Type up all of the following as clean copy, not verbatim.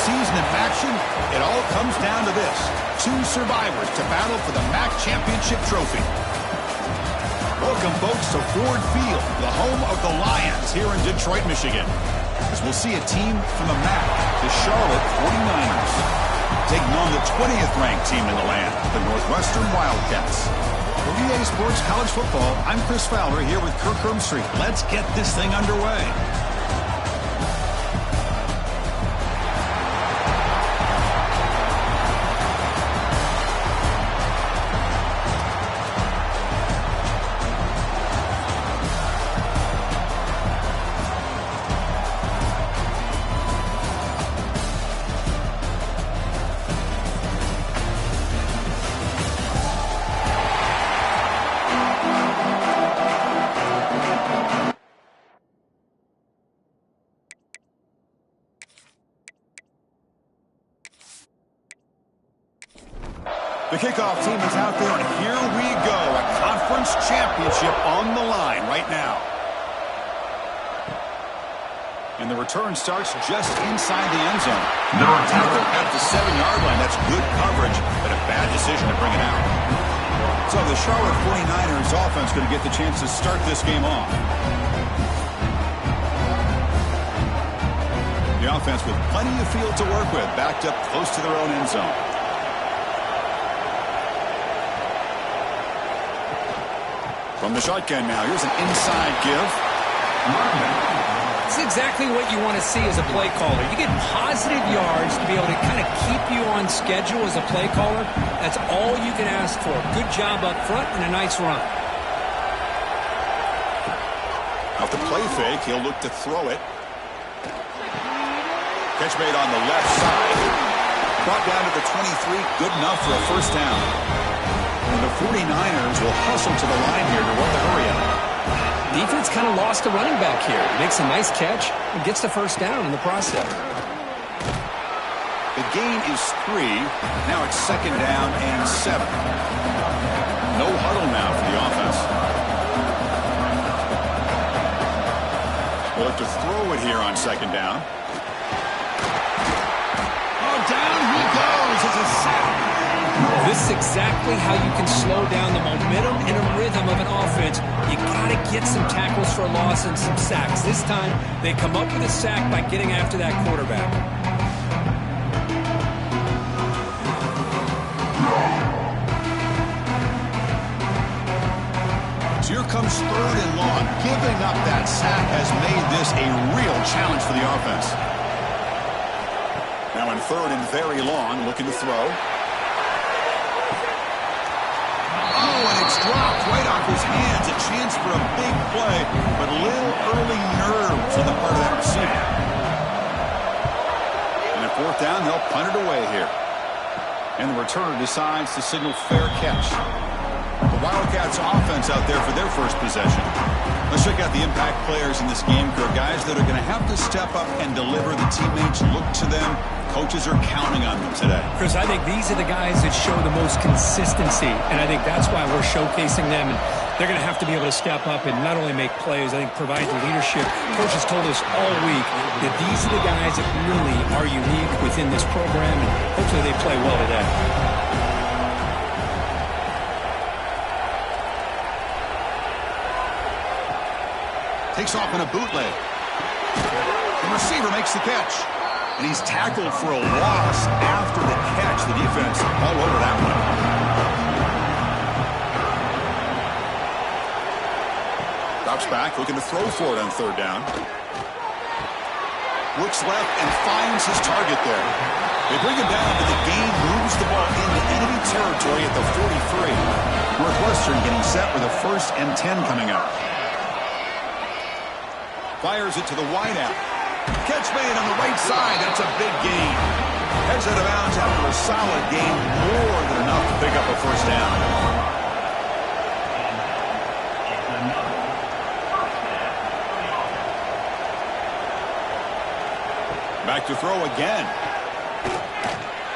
season in action, it all comes down to this. Two survivors to battle for the MAC Championship trophy. Welcome, folks, to Ford Field, the home of the Lions here in Detroit, Michigan. As we'll see a team from the MAC, the Charlotte 49ers, taking on the 20th ranked team in the land, the Northwestern Wildcats. For EA Sports College Football, I'm Chris Fowler here with Kirk Herbstreit. Let's get this thing underway. The kickoff team is out there, and here we go. A conference championship on the line right now. And the return starts just inside the end zone. Tackle at the 7-yard line. That's good coverage, but a bad decision to bring it out. So the Charlotte 49ers offense going to get the chance to start this game off. The offense with plenty of field to work with, backed up close to their own end zone. From the shotgun now, here's an inside give. It's exactly what you want to see as a play caller. You get positive yards to be able to kind of keep you on schedule as a play caller. That's all you can ask for. Good job up front and a nice run. Off the play fake, he'll look to throw it. Catch made on the left side. Brought down to the 23, good enough for a first down. And the 49ers will hustle to the line here to run the hurry up. Defense kind of lost the running back here. Makes a nice catch and gets the first down in the process. The gain is 3. Now it's second down and 7. No huddle now for the offense. We'll have to throw it here on second down. Oh, down he goes. It's a sack. This is exactly how you can slow down the momentum and a rhythm of an offense. You got to get some tackles for a loss and some sacks. This time, they come up with a sack by getting after that quarterback. So here comes third and long. Giving up that sack has made this a real challenge for the offense. Now in third and very long, looking to throw. And it's dropped right off his hands. A chance for a big play, but a little early nerves on the part of that receiver. And at fourth down, they'll punt it away here. And the returner decides to signal fair catch. The Wildcats offense out there for their first possession. Let's check out the impact players in this game, guys that are going to have to step up and deliver. The teammates look to them. Coaches are counting on them today. Chris, I think these are the guys that show the most consistency, and I think that's why we're showcasing them. And they're going to have to be able to step up and not only make plays, I think provide the leadership. Coaches told us all week that these are the guys that really are unique within this program, and hopefully they play well today. Takes off in a bootleg. The receiver makes the catch. And he's tackled for a loss after the catch. The defense all over that one. Drops back, looking to throw for it on third down. Looks left and finds his target there. They bring him down, but the gain moves the ball into enemy territory at the 43. Northwestern getting set with a 1st and 10 coming up. Fires it to the wideout. Catch made on the right side. That's a big gain. Heads out of bounds after a solid gain. More than enough to pick up a first down. Back to throw again.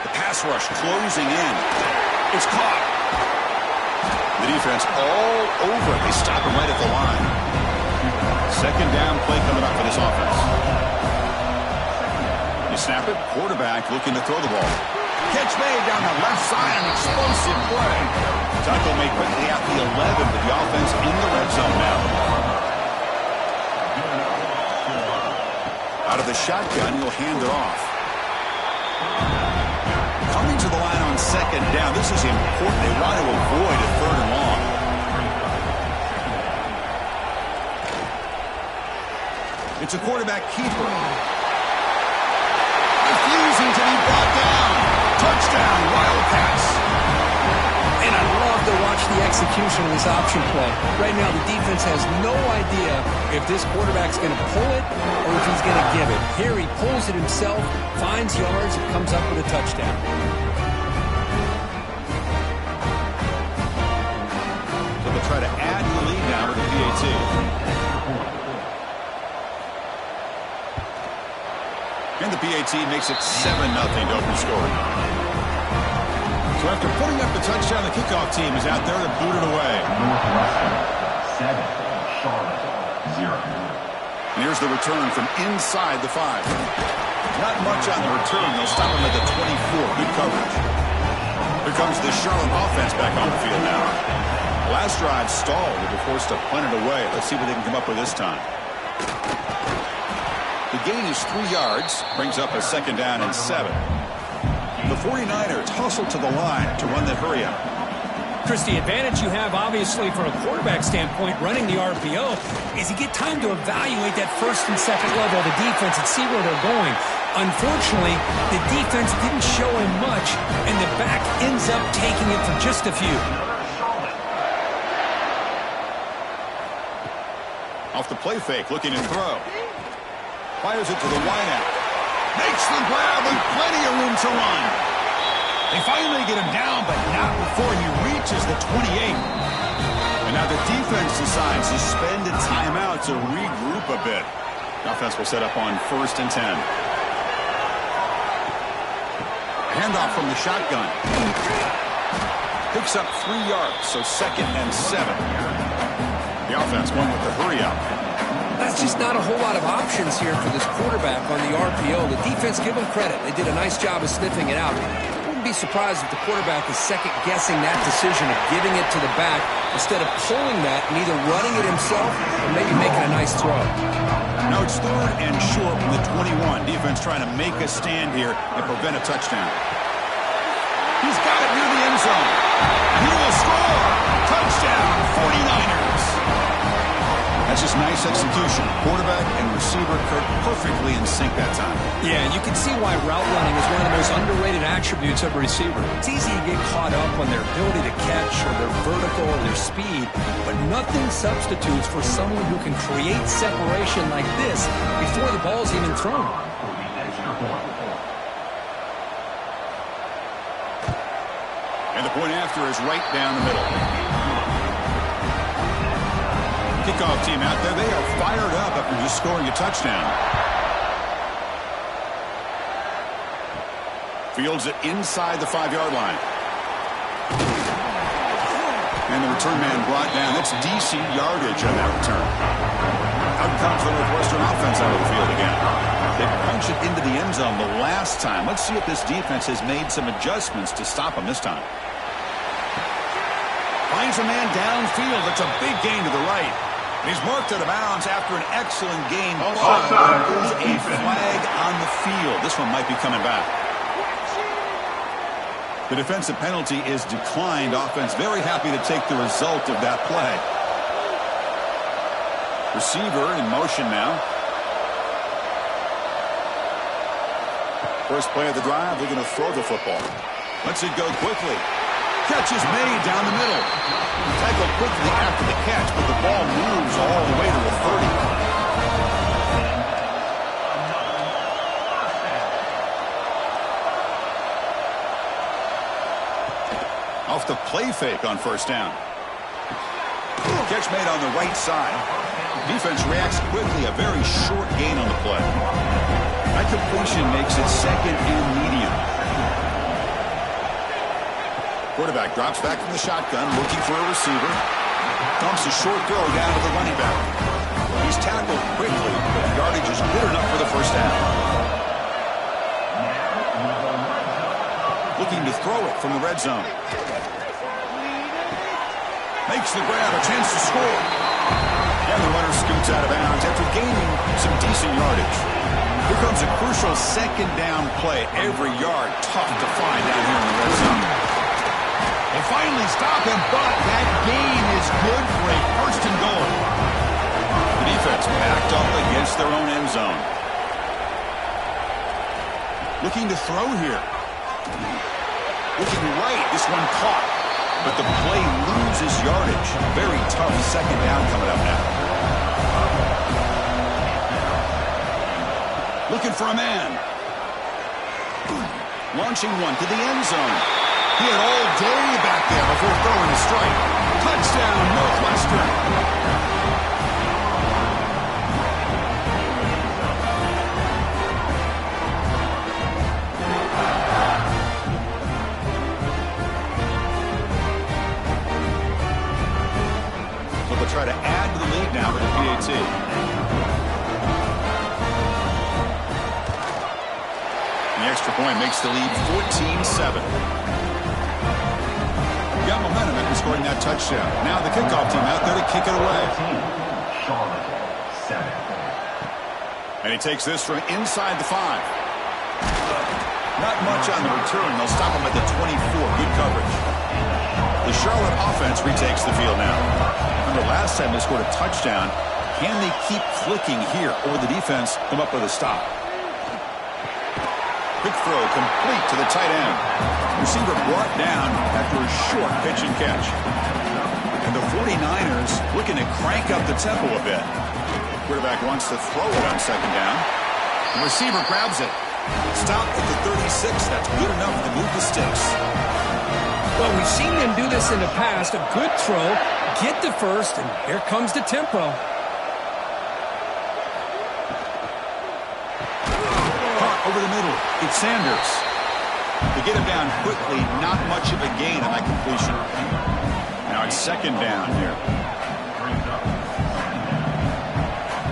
The pass rush closing in. It's caught. The defense all over it. They stop him right at the line. Second down play coming up for this offense. You snap it. Quarterback looking to throw the ball. Catch made down the left side. An explosive play. Tackle made quickly at the 11, but the offense in the red zone now. Out of the shotgun, he'll hand it off. Coming to the line on second down. This is important. They want to avoid a third and long. It's a quarterback keeper. Refusing to be brought down. Touchdown, Wildcats. And I love to watch the execution of this option play. Right now, the defense has no idea if this quarterback's going to pull it or if he's going to give it. Here he pulls it himself, finds yards, and comes up with a touchdown. So they'll try to add to the lead now with the PAT. And the PAT makes it 7-0 to open scoring. So after putting up the touchdown, the kickoff team is out there to boot it away. Northwestern 7, Charlotte 0. And here's the return from inside the 5. Not much on the return. They'll stop him at the 24. Good coverage. Here comes the Charlotte offense back on the field now. Last drive stalled. They were forced to punt it away. Let's see what they can come up with this time. The gain is 3 yards. Brings up a second down and 7. The 49ers hustle to the line to run that hurry up. Chris, the advantage you have, obviously, from a quarterback standpoint, running the RPO, is you get time to evaluate that first and second level of the defense and see where they're going. Unfortunately, the defense didn't show him much, and the back ends up taking it for just a few. Off the play fake, looking to throw. Fires it to the wideout. Makes the grab with plenty of room to run. They finally get him down, but not before he reaches the 28. And now the defense decides to spend a timeout to regroup a bit. The offense will set up on 1st and 10. Handoff from the shotgun. Picks up 3 yards, so 2nd and 7. The offense going with the hurry up. That's just not a whole lot of options here for this quarterback on the RPO. The defense, give them credit. They did a nice job of sniffing it out. Wouldn't be surprised if the quarterback is second-guessing that decision of giving it to the back instead of pulling that and either running it himself or maybe making a nice throw. Now it's 3rd and short from the 21. Defense trying to make a stand here and prevent a touchdown. He's got it near the end zone. He will score. Touchdown, 49ers. That's just nice execution. Quarterback and receiver perfectly in sync that time. Yeah, you can see why route running is one of the most underrated attributes of a receiver. It's easy to get caught up on their ability to catch or their vertical or their speed, but nothing substitutes for someone who can create separation like this before the ball's even thrown. And the point after is right down the middle. Kickoff team out there. They are fired up after just scoring a touchdown. Fields it inside the 5-yard line. And the return man brought down. That's decent yardage on that return. Out comes the Northwestern offense out of the field again. They punch it into the end zone the last time. Let's see if this defense has made some adjustments to stop them this time. Finds a man downfield. It's a big gain to the right. He's marked out of bounds after an excellent gain. There's a flag on the field. This one might be coming back. The defensive penalty is declined. Offense very happy to take the result of that play. Receiver in motion now. First play of the drive, they're going to throw the football. Lets it go quickly. Catch is made down the middle. Tackled quickly after the catch, but the ball moves all the way to the 30. Off the play fake on 1st down. Catch made on the right side. Defense reacts quickly. A very short gain on the play. That completion makes it 2nd and medium. Quarterback drops back from the shotgun, looking for a receiver. Dumps a short throw down to the running back. He's tackled quickly, but the yardage is good enough for the 1st down. looking to throw it from the red zone. Makes the grab, a chance to score. And the runner scoots out of bounds after gaining some decent yardage. Here comes a crucial second down play. Every yard tough to find down here in the red zone. They finally stop him, but that gain is good for a first and goal. The defense backed up against their own end zone. Looking to throw here. Looking right, this one caught. But the play loses yardage. Very tough second down coming up now. Looking for a man. Launching one to the end zone. He had all day back there before throwing a strike. Touchdown, Northwestern. Try to add to the lead now with the PAT. The extra point makes the lead 14-7. Got momentum after scoring that touchdown. Now the kickoff team out there to kick it away. Charlotte, 7. And he takes this from inside the 5. Not much on the return. They'll stop him at the 24. Good coverage. The Charlotte offense retakes the field now. Remember last time they scored a touchdown. Can they keep clicking here, or the defense come up with a stop? Quick throw complete to the tight end. Receiver brought down after a short pitch and catch. And the 49ers looking to crank up the tempo a bit. Quarterback wants to throw it on second down. The receiver grabs it. Stopped at the 36. That's good enough to move the sticks. Well, we've seen them do this in the past. A good throw, get the first, and here comes the tempo. Caught over the middle. It's Sanders. They get him down quickly. Not much of a gain on that completion. Now it's second down here.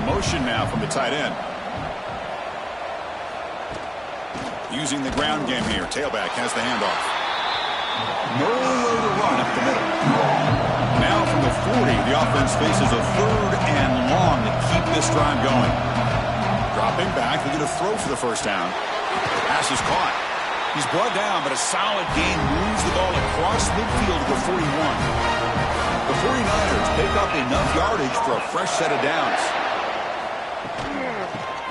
Motion now from the tight end. Using the ground game here. Tailback has the handoff. Nowhere to run up the middle. Now from the 40, the offense faces a third and long to keep this drive going. Dropping back, they're going to throw for the first down. The pass is caught. He's brought down, but a solid gain moves the ball across midfield to the 41. The 49ers pick up enough yardage for a fresh set of downs.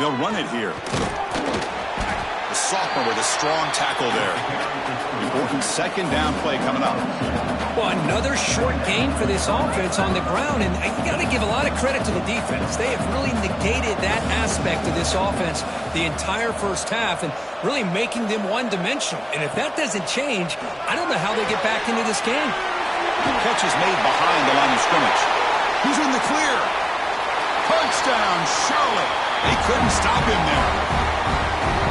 They'll run it here. The sophomore with a strong tackle there. Important second down play coming up. Well, another short gain for this offense on the ground, and you got to give a lot of credit to the defense. They have really negated that aspect of this offense the entire first half and really making them one-dimensional. And if that doesn't change, I don't know how they get back into this game. The catch is made behind the line of scrimmage. He's in the clear. Touchdown, Charlotte. They couldn't stop him there.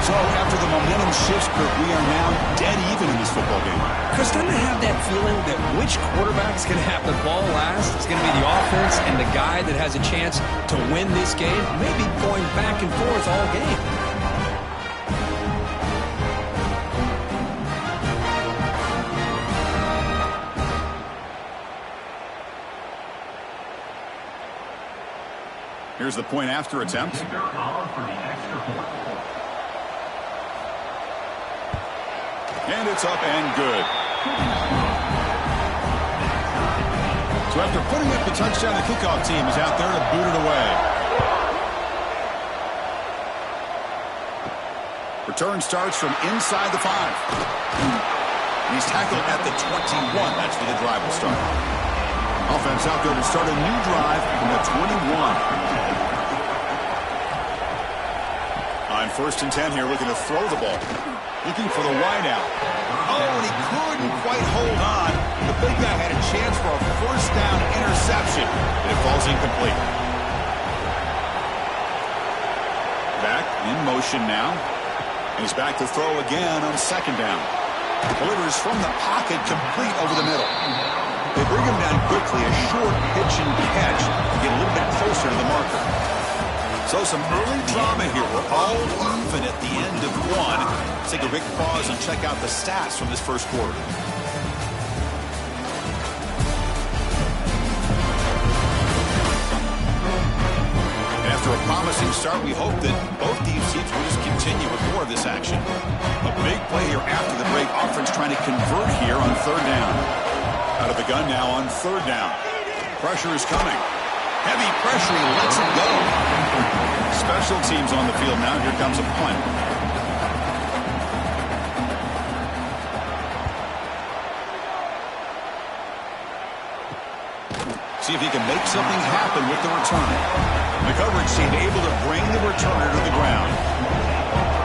So after the momentum shifts, Kirk, we are now dead even in this football game. Chris, don't I have that feeling that which quarterback's going to have the ball last? It's going to be the offense and the guy that has a chance to win this game. Maybe going back and forth all game. Here's the point after attempt. And it's up and good. So after putting up the touchdown, the kickoff team is out there to boot it away. Return starts from inside the 5. He's tackled at the 21. That's where the drive will start. Offense out there to start a new drive from the 21. On 1st and 10 here, looking to throw the ball. Looking for the wideout. Oh, and he couldn't quite hold on. The big guy had a chance for a first down interception, and it falls incomplete. Back in motion now. And he's back to throw again on second down. Delivers from the pocket, complete over the middle. They bring him down quickly, a short pitch and catch to get a little bit closer to the marker. So some early drama here. We're all even at the end of one. Let's take a quick pause and check out the stats from this first quarter. And after a promising start, we hope that both these teams will just continue with more of this action. A big play here after the break. Offense trying to convert here on third down. Out of the gun now on third down. Pressure is coming. Heavy pressure, he lets it go. Special teams on the field now. Here comes a punt. See if he can make something happen with the return. The coverage team able to bring the returner to the ground.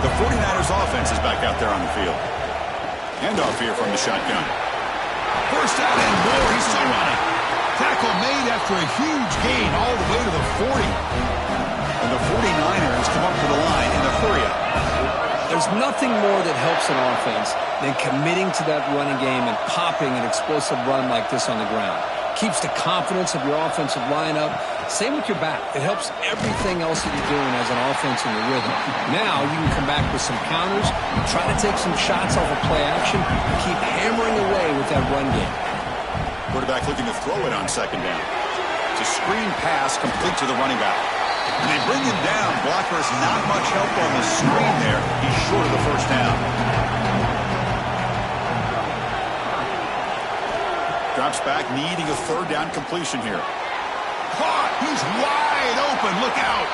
The 49ers offense is back out there on the field. Handoff here from the shotgun. First down and more. He's still running. Tackle made after a huge gain all the way to the 40. And the 49ers come up to the line in a hurry up. There's nothing more that helps an offense than committing to that running game and popping an explosive run like this on the ground. Keeps the confidence of your offensive lineup. Same with your back. It helps everything else that you're doing as an offense in the rhythm. Now you can come back with some counters, try to take some shots off of play action, and keep hammering away with that run game. Quarterback looking to throw it on second down. It's a screen pass complete to the running back. And they bring him down. Blocker has not much help on the screen there. He's short of the first down. Drops back, needing a third down completion here. Caught! He's wide open. Look out!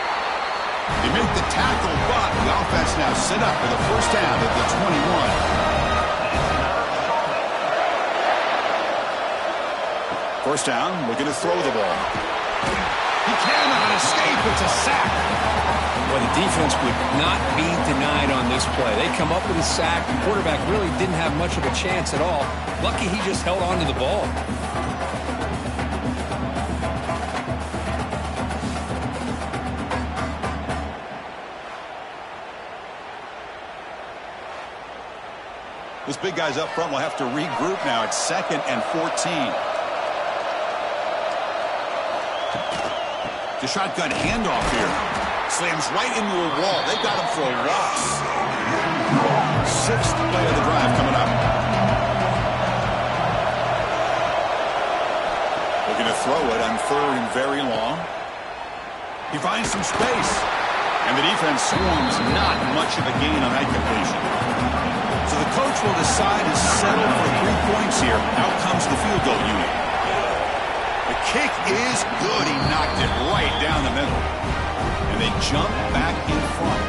They make the tackle, but the offense now set up for the first down at the 21. First down, looking to throw the ball. He cannot escape. It's a sack. Well, the defense would not be denied on this play. They come up with a sack. The quarterback really didn't have much of a chance at all. Lucky he just held on to the ball. This big guy's up front will have to regroup now. It's 2nd and 14. The shotgun handoff here. Slams right into a wall. They got him for a loss. 6th play of the drive coming up. Looking to throw it on third and very long. He finds some space. And the defense swarms. Not much of a gain on that completion. So the coach will decide to settle for 3 points here. Out comes the field goal unit. The kick is good. He knocked it right down the middle. And they jump back in front.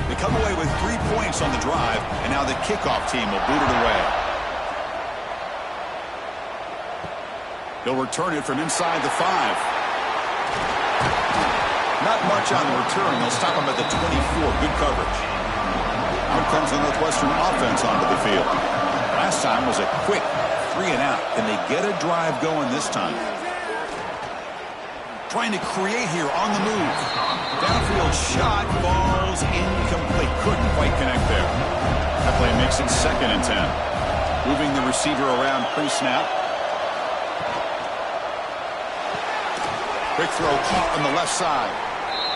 They come away with 3 points on the drive, and now the kickoff team will boot it away. They'll return it from inside the 5. Not much on the return. They'll stop him at the 24. Good coverage. Out comes the Northwestern offense onto the field. Last time was a quick 3 and out. Can they get a drive going this time? Trying to create here on the move. Downfield shot falls incomplete. Couldn't quite connect there. That play makes it 2nd and 10. Moving the receiver around pre-snap. Quick throw caught on the left side.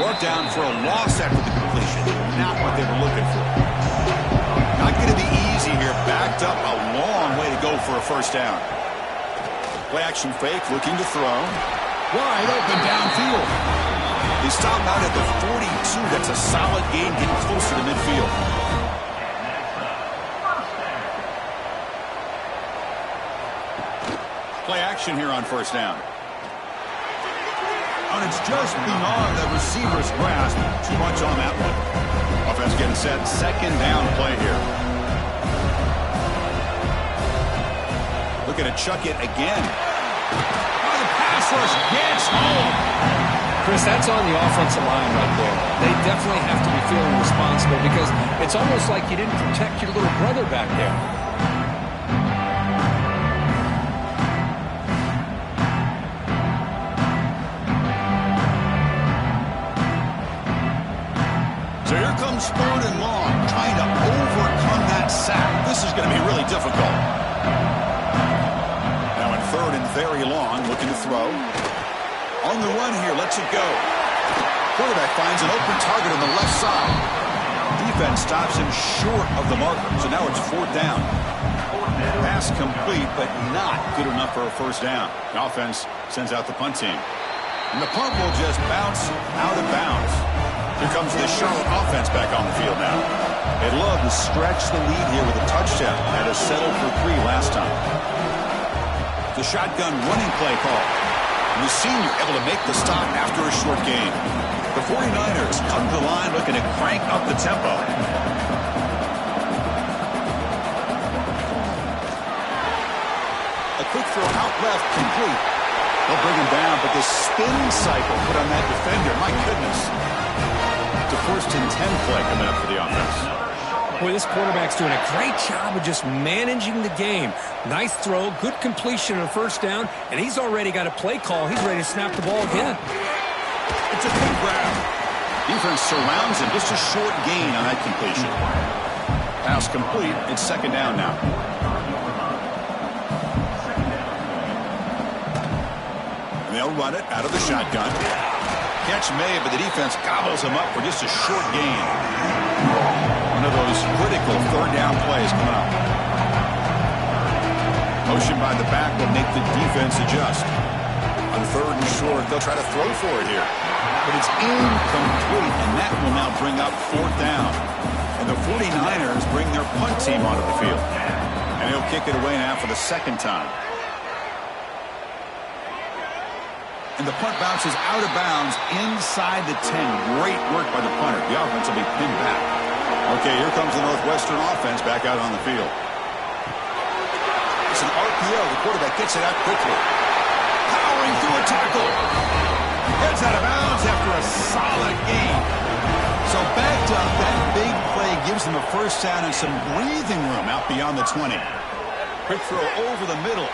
Brought down for a loss after the completion. Not what they were looking for. Not going to be easy here. Backed up a long way to go for a first down. Play action fake, looking to throw. Wide open downfield. They stop out at the 42. That's a solid gain, getting closer to midfield. Play action here on first down. And it's just beyond the receiver's grasp. Too much on that one. Offense getting set. 2nd down play here. Looking to chuck it again. Oh, the pass rush gets home. Chris, that's on the offensive line right there. They definitely have to be feeling responsible because it's almost like you didn't protect your little brother back there. So here comes 3rd and long, trying to overcome that sack. This is going to be really difficult. third and very long, looking to throw. On the run here, lets it go. Quarterback finds an open target on the left side. Defense stops him short of the marker, so now it's fourth down. Pass complete, but not good enough for a first down. The offense sends out the punt team. And the punt will just bounce out of bounds. Here comes the Charlotte offense back on the field now. They love to stretch the lead here with a touchdown. Had to settle for 3 last time. The shotgun running play call. And the senior able to make the stop after a short gain. The 49ers come to the line looking to crank up the tempo. A quick throw out left, complete. They'll bring him down, but the spin cycle put on that defender, my goodness. It's a first and 10 play coming up for the offense. Boy, this quarterback's doing a great job of just managing the game. Nice throw, good completion on a first down, and he's already got a play call. He's ready to snap the ball again. It's a big grab. Defense surrounds him. Just a short gain on that completion. Pass complete. It's second down now. And they'll run it out of the shotgun. Catch made, but the defense gobbles him up for just a short gain. One of those critical third down plays coming up. Motion by the back will make the defense adjust. On third and short, they'll try to throw for it here. But it's incomplete, and that will now bring up fourth down. And the 49ers bring their punt team onto the field. And he'll kick it away now for the second time. And the punt bounces out of bounds inside the 10. Great work by the punter. The offense will be pinned back. Okay, here comes the Northwestern offense back out on the field. It's an RPO. The quarterback gets it out quickly. Powering through a tackle. Gets out of bounds after a solid gain. So backed up, that big play gives them a first down and some breathing room out beyond the 20. Quick throw over the middle.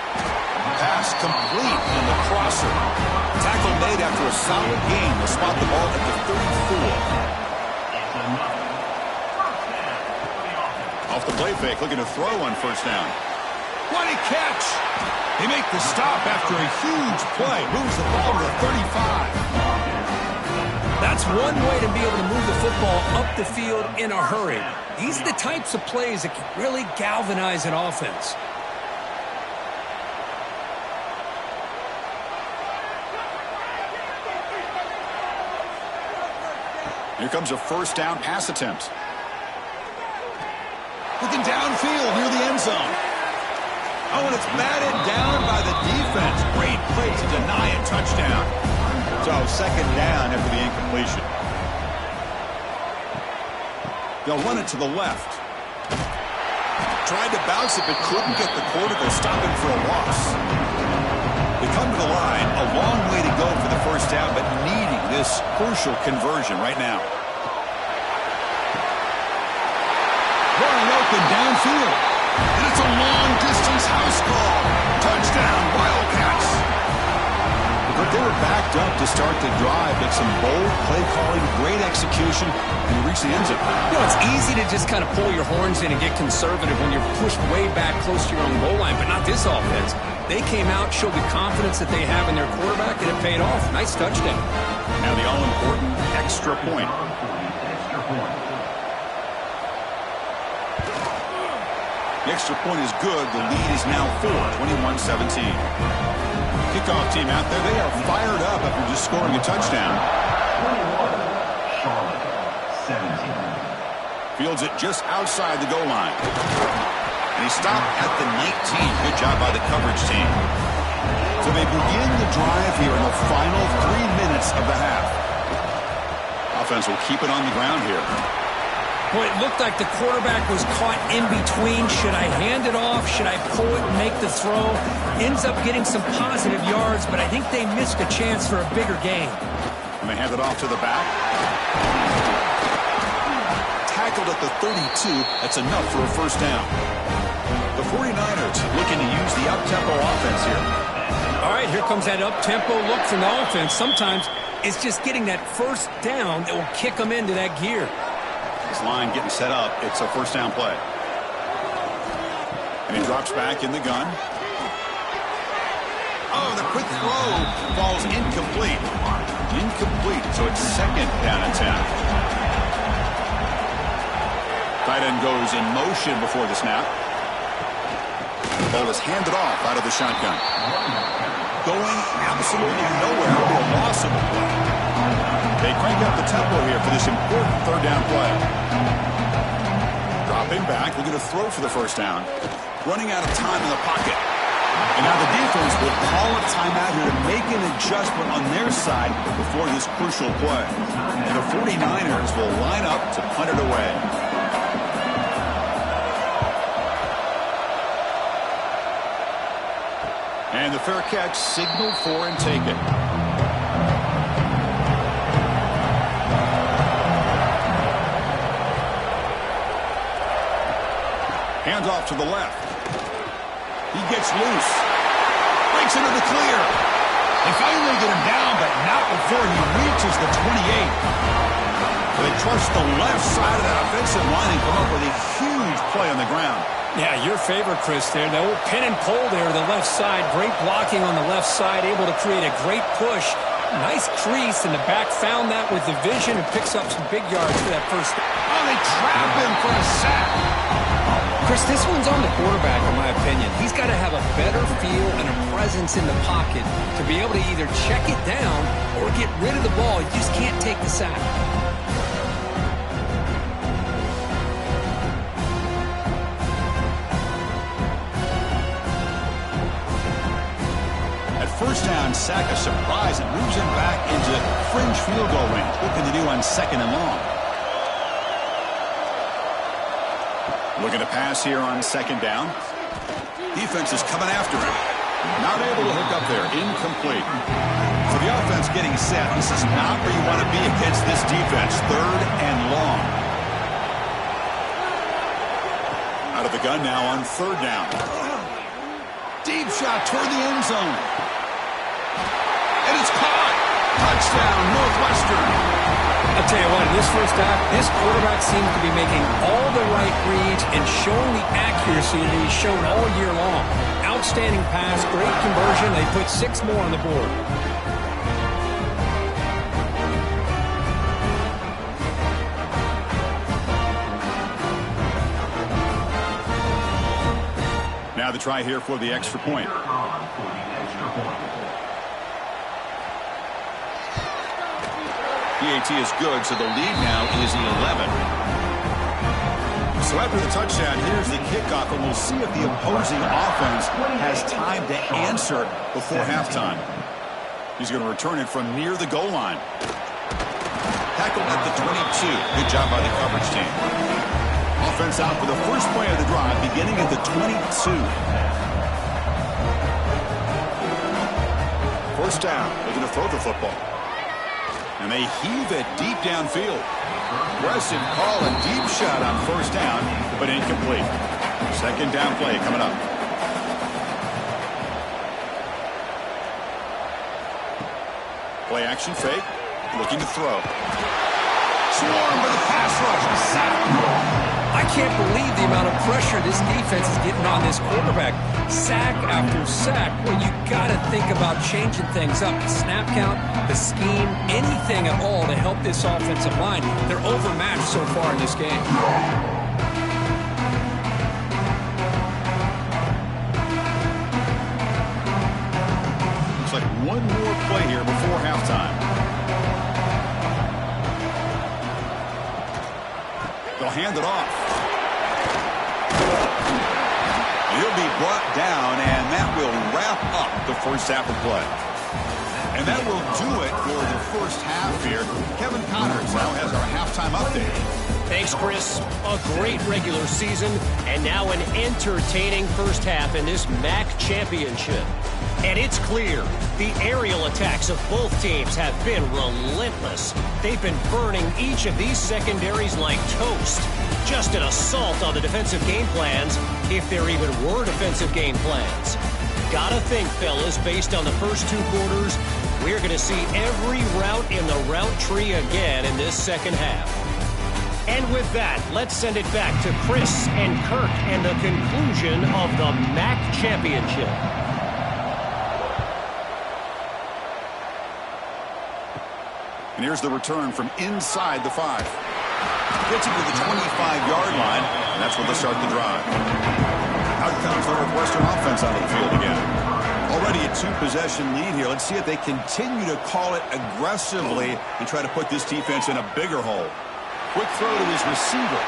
Pass complete in the crosser. Tackle made after a solid gain. They'll spot the ball at the 34. Off the play fake, looking to throw on first down. What a catch! They make the stop after a huge play. Moves the ball to the 35. That's one way to be able to move the football up the field in a hurry. These are the types of plays that can really galvanize an offense. Here comes a first down pass attempt. Looking downfield near the end zone. Oh, and it's batted down by the defense. Great play to deny a touchdown. So second down after the incompletion. They'll run it to the left. Tried to bounce it, but couldn't get the quarter to stop him for a loss. They come to the line. A long way to go for the first down, but needing this crucial conversion right now. Running open downfield. And it's a long-distance house call. Touchdown, Wildcats. But they were backed up to start the drive, but some bold play calling, great execution, and reach the end zone. You know, it's easy to just kind of pull your horns in and get conservative when you're pushed way back close to your own goal line, but not this offense. They came out, showed the confidence that they have in their quarterback, and it paid off. Nice touchdown. Now the all-important extra point. The extra point is good. The lead is now 4, 21-17. Kickoff team out there. They are fired up after just scoring a touchdown. 21, Charlotte, 17. Fields it just outside the goal line. And he stopped at the 19. Good job by the coverage team. So they begin the drive here in the final 3 minutes of the half. Offense will keep it on the ground here. Boy, it looked like the quarterback was caught in between. Should I hand it off? Should I pull it and make the throw? Ends up getting some positive yards, but I think they missed a chance for a bigger gain. And they hand it off to the back. Tackled at the 32. That's enough for a first down. The 49ers looking to use the up-tempo offense here. All right, here comes that up-tempo look from the offense. Sometimes it's just getting that first down that will kick them into that gear. This line getting set up. It's a first down play. And he drops back in the gun. Oh, the quick throw falls incomplete. Incomplete, so it's second down and 10. Tight end goes in motion before the snap. Ball is handed off out of the shotgun. Going absolutely nowhere for a loss of the play. They crank up the tempo here for this important third down play. Dropping back, looking to throw for the first down. Running out of time in the pocket. And now the defense will call a timeout here to make an adjustment on their side before this crucial play. And the 49ers will line up to punt it away. And the fair catch signaled for and taken. Hands off to the left. He gets loose. Breaks into the clear. They finally get him down, but not before he reaches the 28. They trust the left side of that offensive line and come up with a huge play on the ground. Yeah, your favorite, Chris, there. The old pin and pull there to the left side. Great blocking on the left side, able to create a great push. Nice crease, and the back found that with the vision and picks up some big yards for that first. Oh, they trap him for a sack. Chris, this one's on the quarterback, in my opinion. He's got to have a better feel and a presence in the pocket to be able to either check it down or get rid of the ball. You just can't take the sack. First down, sack, a surprise. It moves him back into fringe field goal range. Looking to do on second and long. Looking to pass here on second down. Defense is coming after him. Not able to hook up there. Incomplete. So the offense getting set. This is not where you want to be against this defense. Third and long. Out of the gun now on third down. Deep shot toward the end zone. And it's caught. Touchdown, Northwestern. I'll tell you what, in this first half, this quarterback seems to be making all the right reads and showing the accuracy that he's shown all year long. Outstanding pass, great conversion. They put 6 more on the board. Now the try here for the extra point. PAT is good, so the lead now is 11. So after the touchdown, here's the kickoff, and we'll see if the opposing offense has time to answer before halftime. He's going to return it from near the goal line. Tackled at the 22. Good job by the coverage team. Offense out for the first play of the drive, beginning at the 22. First down, looking to throw the football. And they heave it deep downfield. Aggressive call and deep shot on first down, but incomplete. Second down play coming up. Play action fake, looking to throw. Swarmed by the pass rush. Sack. I can't believe the amount of pressure this defense is getting on this quarterback. Sack after sack. Well, you got to think about changing things up. The snap count, the scheme, anything at all to help this offensive line. They're overmatched so far in this game. Looks like one more play here before halftime. They'll hand it off. He'll be brought down, and that will wrap up the first half of play. And that will do it for the first half here. Kevin Connors now has our halftime update. Thanks, Chris. A great regular season, and now an entertaining first half in this MAC championship. And it's clear, the aerial attacks of both teams have been relentless. They've been burning each of these secondaries like toast. Just an assault on the defensive game plans, if there even were defensive game plans. Gotta think, fellas, based on the first 2 quarters, we're going to see every route in the route tree again in this second half. And with that, let's send it back to Chris and Kirk and the conclusion of the MAC championship. And here's the return from inside the 5. Gets it to the 25-yard line, and that's when they start the drive. Out comes the Northwestern offense onto the field again. Already a 2-possession lead here. Let's see if they continue to call it aggressively and try to put this defense in a bigger hole. Quick throw to his receiver.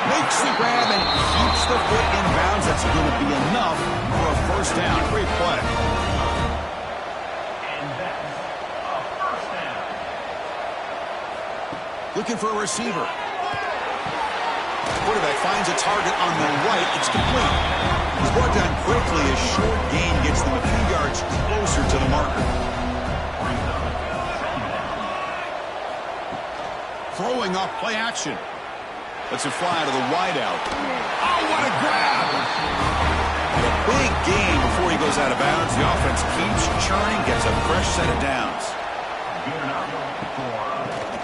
Makes the grab and keeps the foot in bounds. That's going to be enough for a first down. Great play. And that's a first down. Looking for a receiver. Quarterback finds a target on the right. It's complete. He's brought down quickly. A short gain gets them a few yards closer to the marker. Throwing off play action. Lets it fly to the wideout. Oh, what a grab! And a big gain before he goes out of bounds. The offense keeps churning, gets a fresh set of downs.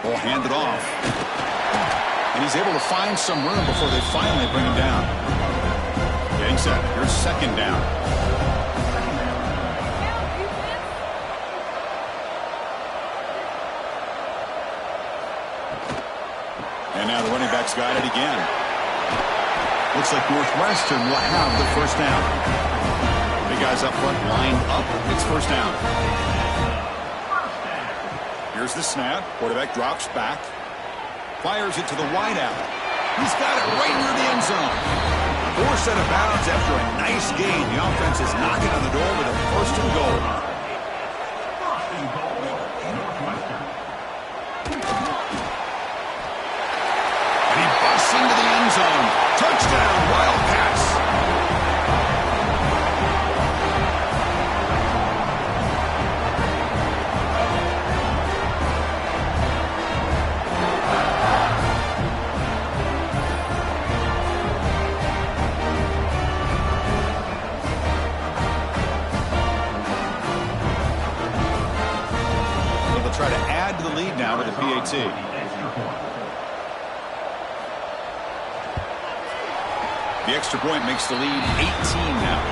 Ball handed off. And he's able to find some room before they finally bring him down. Getting set. Here's second down. And now the running back's got it again. Looks like Northwestern will have the first down. Big guys up front lined up. It's first down. Here's the snap. Quarterback drops back. Fires it to the wideout. He's got it right near the end zone. Forced out of bounds after a nice gain. The offense is knocking on the door with a first and goal. And he busts into the end zone. Touchdown, Wildcats. Try to add to the lead now with a PAT. The extra point makes the lead 18 now.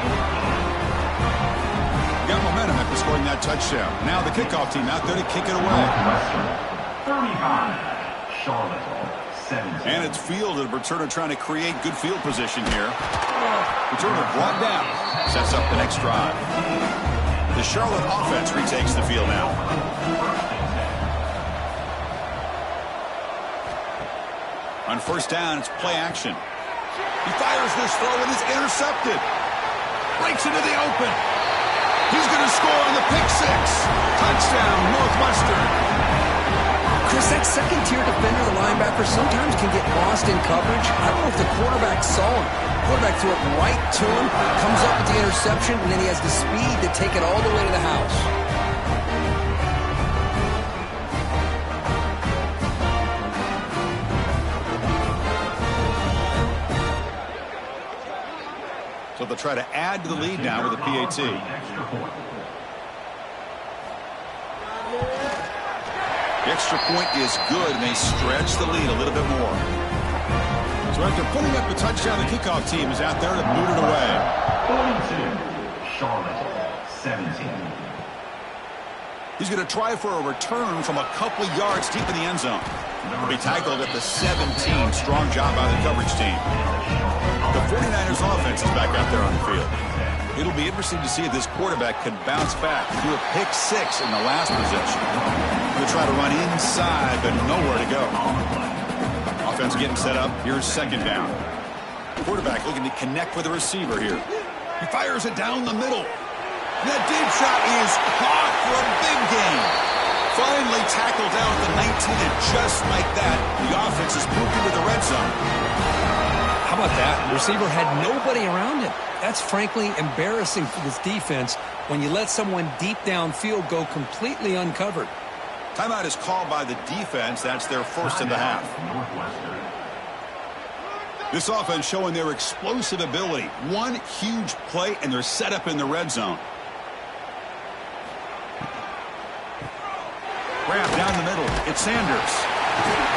Got momentum after scoring that touchdown. Now the kickoff team out there to kick it away. 35, Charlotte 17. And it's fielded. Returner trying to create good field position here. Returner brought down. Sets up the next drive. The Charlotte offense retakes the field now. On first down, it's play action. He fires this throw and is intercepted. Breaks into the open. He's going to score on the pick six. Touchdown, Northwestern. Chris, that second-tier defender, the linebacker, sometimes can get lost in coverage. I don't know if the quarterback saw him. Quarterback threw it right to him, comes up with the interception, and then he has the speed to take it all the way to the house. So they'll try to add to the lead now with a PAT. The extra point is good, and they stretch the lead a little bit more. So after putting up the touchdown, the kickoff team is out there to boot it away. 42, Charlotte 17. He's going to try for a return from a couple yards deep in the end zone. He'll be tackled at the 17. Strong job by the coverage team. The 49ers offense is back out there on the field. It'll be interesting to see if this quarterback can bounce back. Threw a pick six in the last possession. Going to try to run inside, but nowhere to go. Offense getting set up. Here's second down. Quarterback looking to connect with the receiver here. He fires it down the middle. And that deep shot is caught for a big gain. Finally tackled down at the 19, and just like that, the offense is moved into the red zone. How about that? The receiver had nobody around him. That's frankly embarrassing for this defense when you let someone deep downfield go completely uncovered. Timeout is called by the defense. That's their first of the half. This offense showing their explosive ability. One huge play, and they're set up in the red zone. Grab down the middle. It's Sanders.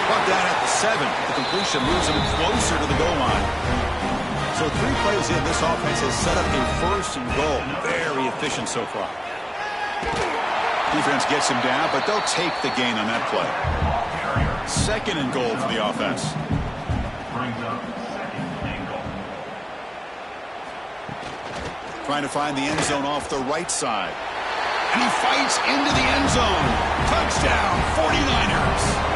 Brought down at the 7. The completion moves him closer to the goal line. So 3 plays in, this offense has set up a first and goal. Very efficient so far. Defense gets him down, but they'll take the gain on that play. 2nd and goal for the offense. Brings up 2nd and goal. Trying to find the end zone off the right side. And he fights into the end zone. Touchdown, 49ers.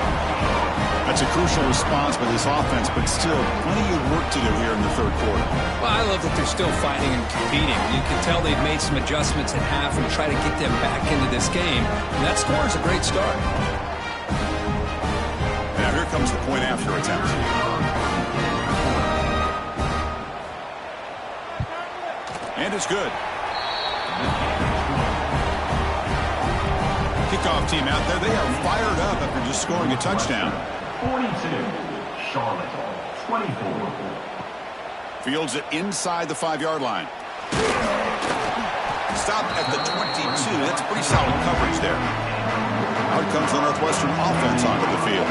That's a crucial response by this offense, but still plenty of work to do here in the 3rd quarter. Well, I love that they're still fighting and competing. You can tell they've made some adjustments at half and try to get them back into this game. And that score is a great start. Now here comes the point after attempt. And it's good. Kickoff team out there, they are fired up after just scoring a touchdown. 42, Charlotte, 24. Fields it inside the 5-yard line. Stop at the 22. That's pretty solid coverage there. Out comes the Northwestern offense onto the field.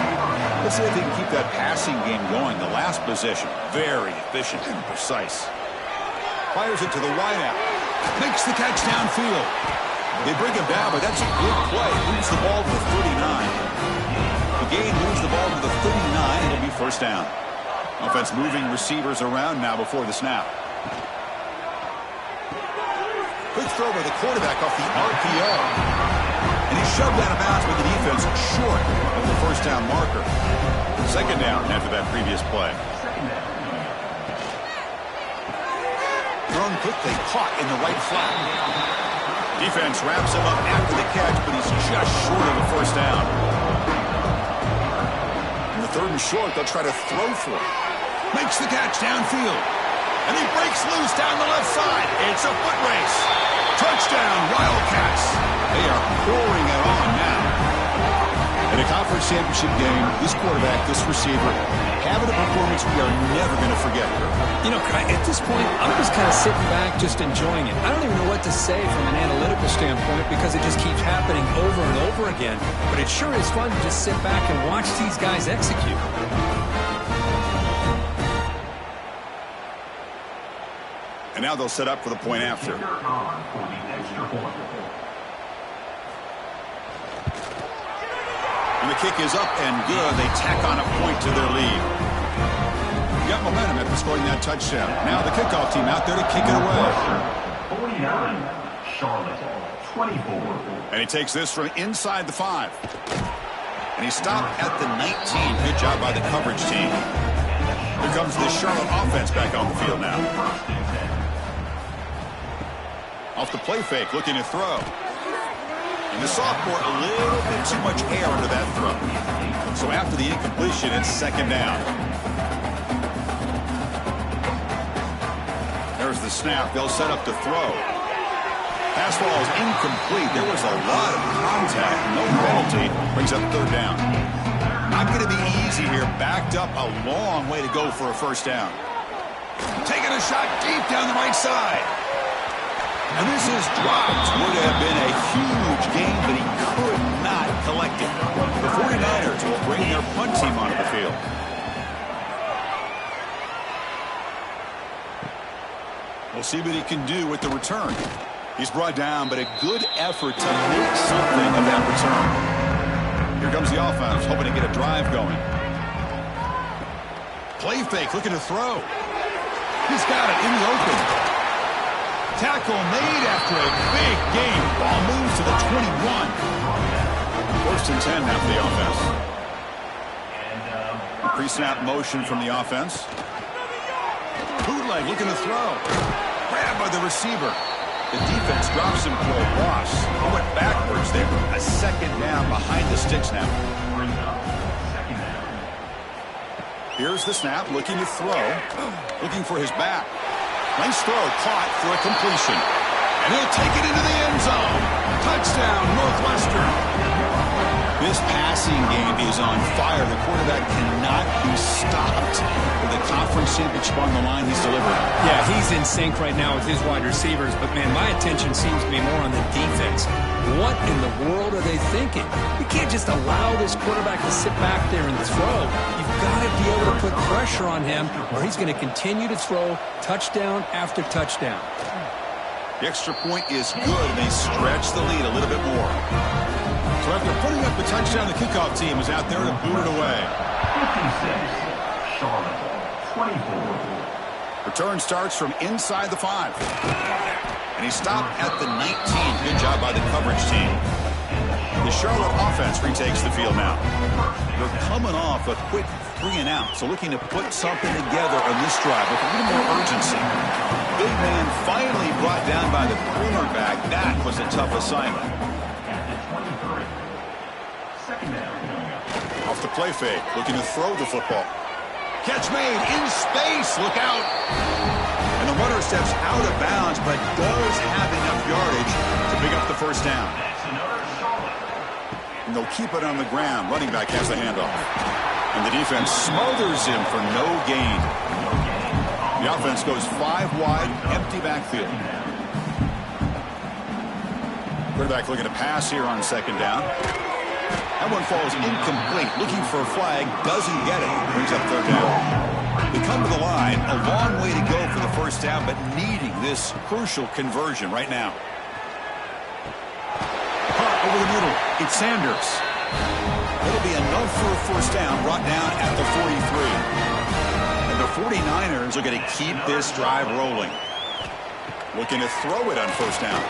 Let's see if they can keep that passing game going. The last possession, very efficient and precise. Fires it to the wideout. Makes the catch downfield. They bring him down, but that's a good play. Moves the ball to the 39. The gain moves the ball to the 39. It'll be 1st down. Offense moving receivers around now before the snap. Quick throw by the quarterback off the RPO. And he's shoved out of bounds with the defense short of the 1st down marker. 2nd down after that previous play. Thrown quickly, caught in the right flat. Defense wraps him up after the catch, but he's just short of the 1st down. In the 3rd and short, they'll try to throw for it. Makes the catch downfield. And he breaks loose down the left side. It's a foot race. Touchdown, Wildcats. They are pouring it on now. In a conference championship game, this quarterback, this receiver, having a performance we are never going to forget. You know, at this point, I'm just kind of sitting back, just enjoying it. I don't even know what to say from an analytical standpoint because it just keeps happening over and over again. But it sure is fun to just sit back and watch these guys execute. And now they'll set up for the point after. Kicker on for the extra point. And the kick is up and good. They tack on a point to their lead. Got momentum after scoring that touchdown. Now the kickoff team out there to kick it away. 49, Charlotte, 24. And he takes this from inside the 5. And he stopped at the 19. Good job by the coverage team. Here comes the Charlotte offense back on the field now. Off the play fake, looking to throw. And the sophomore, a little bit too much air under that throw. So after the incompletion, it's 2nd down. There's the snap. They'll set up to throw. Pass ball is incomplete. There was a lot of contact. No penalty. Brings up 3rd down. Not going to be easy here. Backed up a long way to go for a 1st down. Taking a shot deep down the right side. And this is dropped. Would have been a huge gain, but he could not collect it. The 49ers will bring their punt team onto the field. We'll see what he can do with the return. He's brought down, but a good effort to make something of that return. Here comes the offense, hoping to get a drive going. Play fake, looking to throw. He's got it in the open. Tackle made after a big gain. Ball moves to the 21. 1st and 10 now for the offense. Pre-snap motion from the offense. Bootleg looking to throw. Grabbed by the receiver. The defense drops him for a loss. He went backwards there. A 2nd down behind the sticks now. Here's the snap, looking to throw. Looking for his back. Nice throw, caught for a completion. And he'll take it into the end zone. Touchdown, Northwestern. This passing game is on fire. The quarterback cannot be stopped. With the conference championship on the line, he's delivering. Yeah, he's in sync right now with his wide receivers. But, man, my attention seems to be more on the defense. What in the world are they thinking? You can't just allow this quarterback to sit back there and throw. You've got to be able to put pressure on him or he's going to continue to throw touchdown after touchdown. The extra point is good, and they stretch the lead a little bit more. So after putting up the touchdown, the kickoff team is out there to boot it away. 56, Charlotte, 24. Return starts from inside the 5. And he stopped at the 19. Good job by the coverage team. The Charlotte offense retakes the field now. They're coming off a quick 3-and-out, so looking to put something together on this drive with a little more urgency. Big man finally brought down by the cornerback. That was a tough assignment. Off the play fake, looking to throw the football. Catch made in space. Look out. And the runner steps out of bounds, but does have enough yardage to pick up the first down. And they'll keep it on the ground. Running back has the handoff. And the defense smothers him for no gain. The offense goes 5 wide, empty backfield. Quarterback looking to pass here on second down. That one falls incomplete. Looking for a flag, doesn't get it. Brings up third down. They come to the line, a long way to go for the first down, but needing this crucial conversion right now. Over the middle, it's Sanders. It'll be enough for a first down, brought down at the 43. And the 49ers are going to keep this drive rolling. Looking to throw it on first down.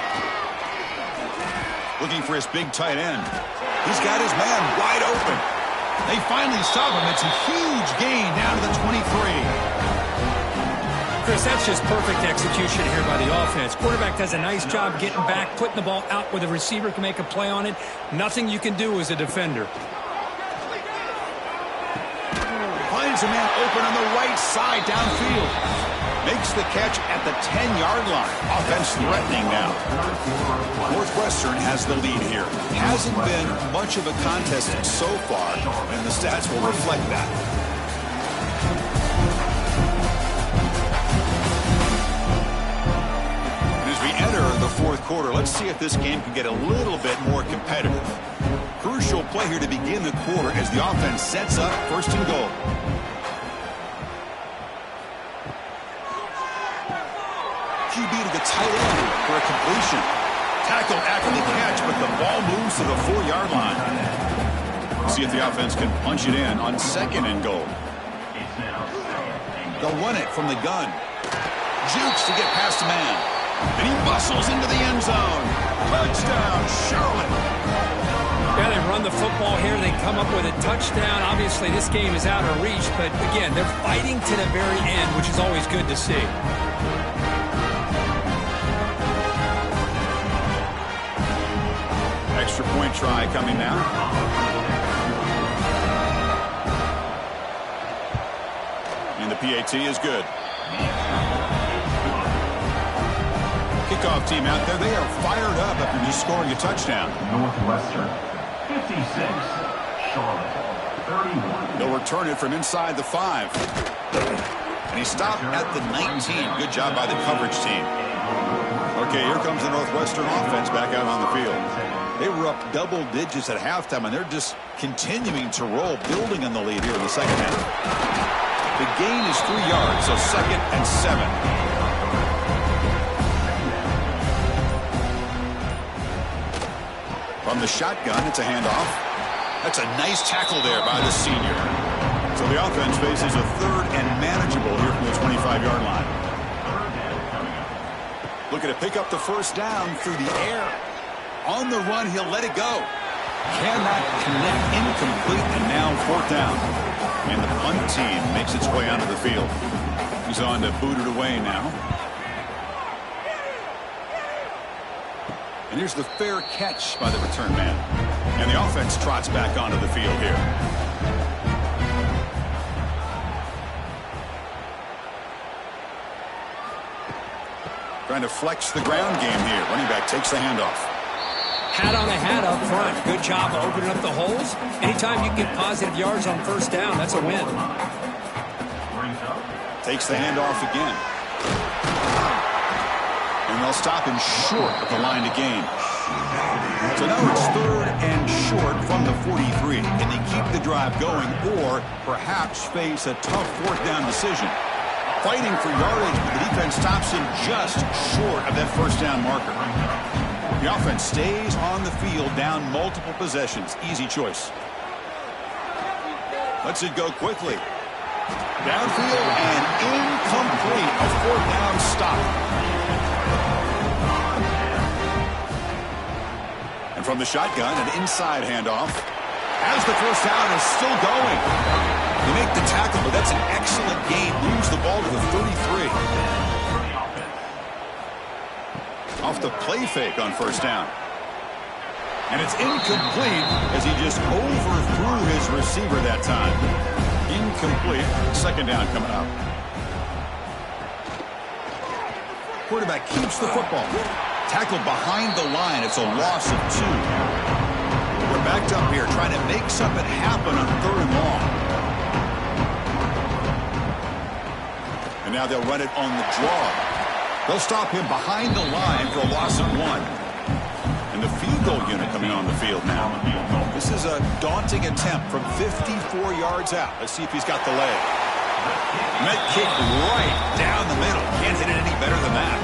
Looking for his big tight end. He's got his man wide open. They finally stop him. It's a huge gain down to the 23. Chris, that's just perfect execution here by the offense. Quarterback does a nice job getting back, putting the ball out where the receiver can make a play on it. Nothing you can do as a defender. Finds a man open on the right side downfield. Makes the catch at the 10-yard line. Offense threatening now. Northwestern has the lead here. Hasn't been much of a contest so far, and the stats will reflect that. The fourth quarter. Let's see if this game can get a little bit more competitive. Crucial play here to begin the quarter as the offense sets up first and goal. QB to the tight end for a completion. Tackled after the catch, but the ball moves to the 4-yard line. See if the offense can punch it in on second and goal. They'll run it from the gun. Jukes to get past the man. And he muscles into the end zone. Touchdown, Charlotte. Yeah, they run the football here. They come up with a touchdown. Obviously, this game is out of reach, but again, they're fighting to the very end, which is always good to see. Extra point try coming now. And the PAT is good. Kickoff team out there, they are fired up after just scoring a touchdown. Northwestern, 56, Charlotte, 31. They'll return it from inside the 5. And he stopped at the 19. Good job by the coverage team. Okay, here comes the Northwestern offense back out on the field. They were up double digits at halftime, and they're just continuing to roll, building on the lead here in the second half. The gain is 3 yards, so second and 7. From the shotgun, it's a handoff. That's a nice tackle there by the senior. So the offense faces a third and manageable here from the 25-yard line. Looking to pick up the first down through the air. On the run, he'll let it go. Cannot connect, incomplete, and now fourth down. And the punt team makes its way onto the field. He's on to boot it away now. And here's the fair catch by the return man. And the offense trots back onto the field here. Trying to flex the ground game here. Running back takes the handoff. Hat on a hat up front. Good job of opening up the holes. Anytime you get positive yards on first down, that's a win. Takes the handoff again. And they'll stop him short of the line to gain. So now it's third and short from the 43. Can they keep the drive going or perhaps face a tough fourth down decision? Fighting for yardage, but the defense stops him just short of that first down marker. The offense stays on the field, down multiple possessions. Easy choice. Lets it go quickly. Downfield and incomplete. A fourth down stop. And from the shotgun, an inside handoff. As the first down is still going. They make the tackle, but that's an excellent game. Moves the ball to the 33. Off the play fake on first down. And it's incomplete as he just overthrew his receiver that time. Incomplete. Second down coming up. Quarterback keeps the football. Tackled behind the line. It's a loss of 2. We're backed up here trying to make something happen on third and long. And now they'll run it on the draw. They'll stop him behind the line for a loss of 1. And the field goal unit coming on the field now. This is a daunting attempt from 54 yards out. Let's see if he's got the leg. Met kick right down the middle. Can't hit it any better than that.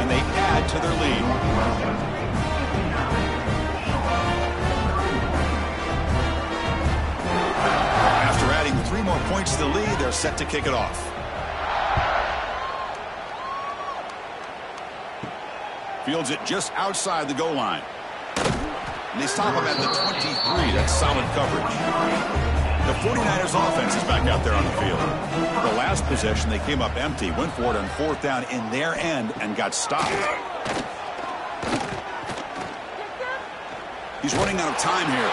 And they add to their lead. After adding 3 more points to the lead, they're set to kick it off. Fields it just outside the goal line. And they stop him at the 23. That's solid coverage. The 49ers offense is back out there on the field. The last possession, they came up empty, went for it on fourth down in their end and got stopped. He's running out of time here.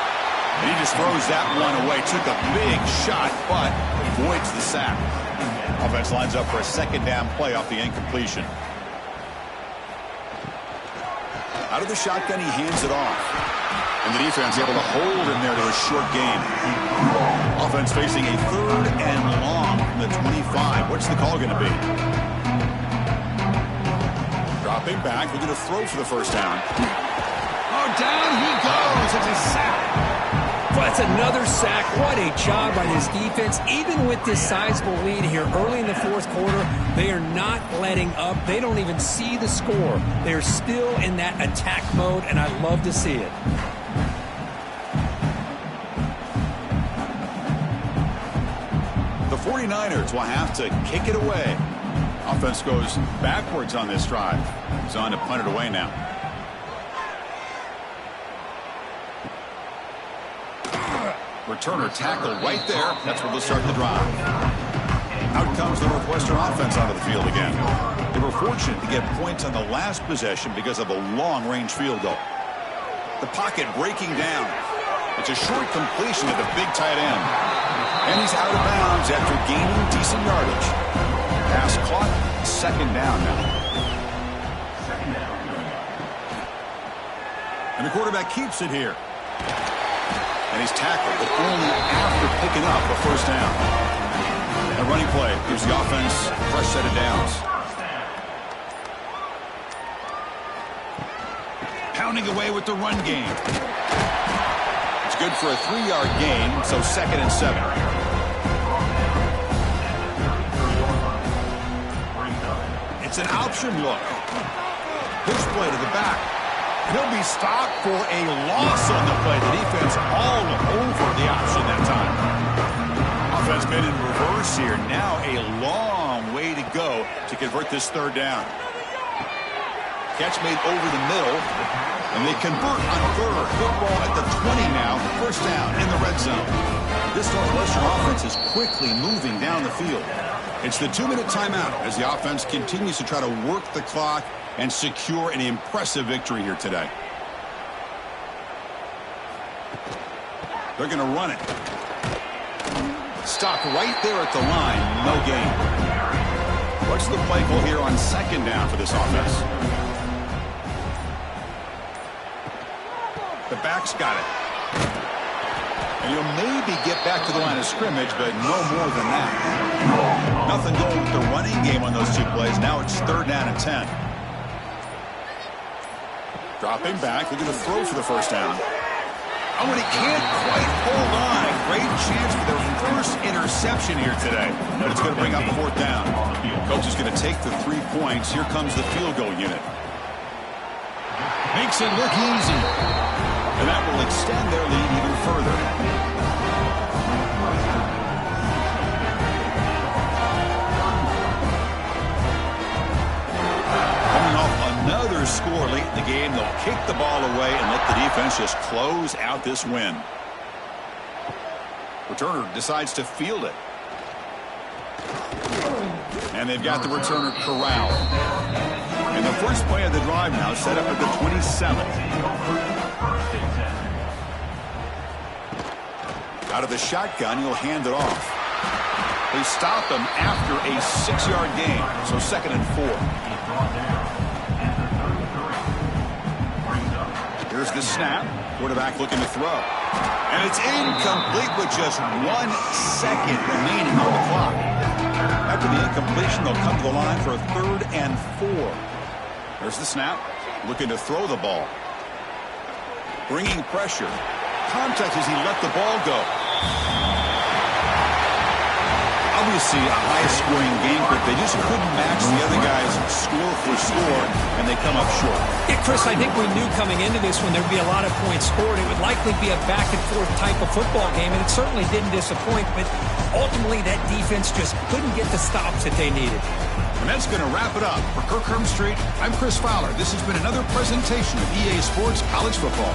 And he just throws that one away. Took a big shot, but avoids the sack. Offense lines up for a second down play off the incompletion. Out of the shotgun, he hands it off. And the defense able to hold him there to a short gain. Offense facing a third and long from the 25. What's the call going to be? Dropping back, looking to throw for the first down. Oh, down he goes. It's a sack. That's another sack. What a job by this defense. Even with this sizable lead here early in the fourth quarter, they are not letting up. They don't even see the score. They're still in that attack mode, and I love to see it. The 49ers will have to kick it away. Offense goes backwards on this drive. He's on to punt it away now. Returner tackle right there. That's where they'll start the drive. Out comes the Northwestern offense onto the field again. They were fortunate to get points on the last possession because of a long-range field goal. The pocket breaking down. It's a short completion to the big tight end. And he's out of bounds after gaining decent yardage. Pass caught. Second down now. And the quarterback keeps it here. And he's tackled, but only after picking up a first down. A running play gives the offense a fresh set of downs. Pounding away with the run game. It's good for a 3-yard gain, so 2nd and 7. It's an option look. Pitch play to the back. He'll be stopped for a loss on the play. The defense all over the option that time. Offense made in reverse here. Now a long way to go to convert this third down. Catch made over the middle. And they convert on third. Football at the 20 now. First down in the red zone. This Northwestern offense is quickly moving down the field. It's the 2-minute timeout as the offense continues to try to work the clock and secure an impressive victory here today. They're going to run it. Stopped right there at the line. No gain. What's the play call here on second down for this offense? The back's got it. And you'll maybe get back to the line of scrimmage, but no more than that. Nothing going with the running game on those 2 plays. Now it's third down and 10. Dropping back, looking to throw for the first down. Oh, and he can't quite hold on. great chance for their first interception here today, but it's going to bring up fourth down. Coach is going to take the 3 points. Here comes the field goal unit. Makes it look easy. And that will extend their lead even further. Coming off another score late in the game, they'll kick the ball away and let the defense just close out this win. Returner decides to field it. And they've got the returner corralled. And the first play of the drive now set up at the 27. Out of the shotgun, he'll hand it off. They stop him after a 6-yard gain, so 2nd and 4. Here's the snap. Quarterback looking to throw. And it's incomplete with just 1 second remaining on the clock. After the incompletion, they'll come to the line for a 3rd and 4. There's the snap. Looking to throw the ball. Bringing pressure. Contact as he let the ball go. Obviously a high-scoring game, but they just couldn't match the other guys score for score, and they come up short. Yeah, Chris, I think we knew coming into this one there'd be a lot of points scored. It would likely be a back-and-forth type of football game, and it certainly didn't disappoint, but ultimately that defense just couldn't get the stops that they needed. And that's going to wrap it up. For Kirk Herbstreit, I'm Chris Fowler. This has been another presentation of EA Sports College Football.